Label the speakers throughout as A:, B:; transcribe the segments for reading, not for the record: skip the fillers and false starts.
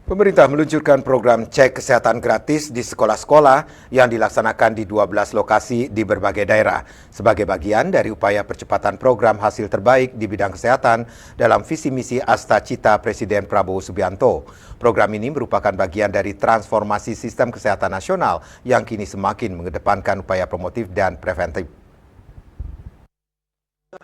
A: Pemerintah meluncurkan program cek kesehatan gratis di sekolah-sekolah yang dilaksanakan di 12 lokasi di berbagai daerah sebagai bagian dari upaya percepatan program hasil terbaik di bidang kesehatan dalam visi misi Asta Cita Presiden Prabowo Subianto. Program ini merupakan bagian dari transformasi sistem kesehatan nasional yang kini semakin mengedepankan upaya promotif dan preventif.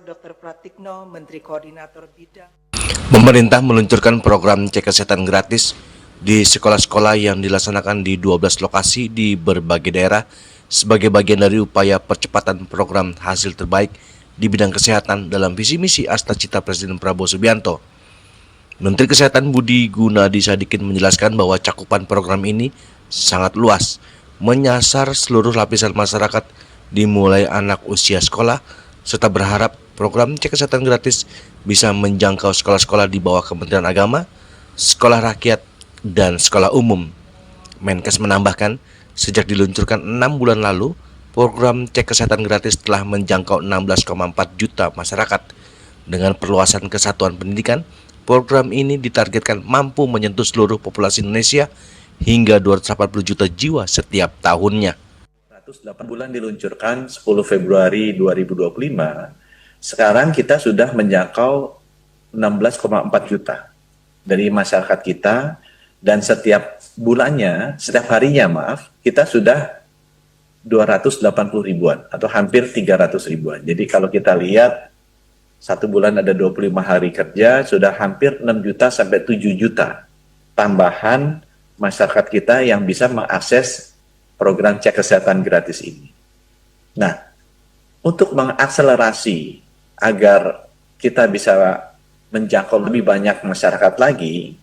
B: Dr. Pratikno, Menteri Koordinator Bidang.
C: Pemerintah meluncurkan program cek kesehatan gratis di sekolah-sekolah yang dilaksanakan di 12 lokasi di berbagai daerah sebagai bagian dari upaya percepatan program hasil terbaik di bidang kesehatan dalam visi misi Asta Cita Presiden Prabowo Subianto. Menteri Kesehatan Budi Gunadi Sadikin menjelaskan bahwa cakupan program ini sangat luas, menyasar seluruh lapisan masyarakat dimulai anak usia sekolah, serta berharap program cek kesehatan gratis bisa menjangkau sekolah-sekolah di bawah Kementerian Agama, sekolah rakyat, dan sekolah umum. Menkes menambahkan, sejak diluncurkan 6 bulan lalu, program cek kesehatan gratis telah menjangkau 16,4 juta masyarakat. Dengan perluasan kesatuan pendidikan, program ini ditargetkan mampu menyentuh seluruh populasi Indonesia hingga 280 juta jiwa setiap tahunnya.
D: 108 bulan diluncurkan 10 Februari 2025, sekarang kita sudah menjangkau 16,4 juta dari masyarakat kita, dan setiap bulannya, setiap harinya kita sudah 280 ribuan atau hampir 300 ribuan. Jadi kalau kita lihat, satu bulan ada 25 hari kerja, sudah hampir 6 juta sampai 7 juta tambahan masyarakat kita yang bisa mengakses program cek kesehatan gratis ini. Nah, untuk mengakselerasi agar kita bisa menjangkau lebih banyak masyarakat lagi,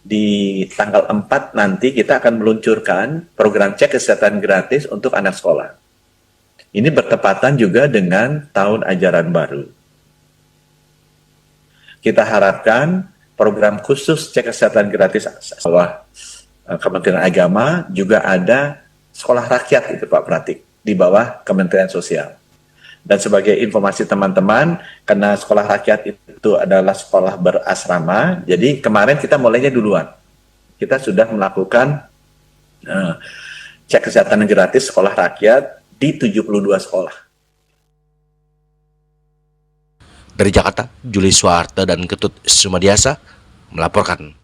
D: di tanggal 4 nanti kita akan meluncurkan program cek kesehatan gratis untuk anak sekolah. Ini bertepatan juga dengan tahun ajaran baru. Kita harapkan program khusus cek kesehatan gratis sekolah Kementerian Agama juga ada sekolah rakyat itu Pak Pratik di bawah Kementerian Sosial. Dan sebagai informasi teman-teman, karena sekolah rakyat itu adalah sekolah berasrama, jadi kemarin kita mulainya duluan. Kita sudah melakukan cek kesehatan gratis sekolah rakyat di 72 sekolah.
C: Dari Jakarta, Juli Suharta dan Ketut Sumadiasa melaporkan.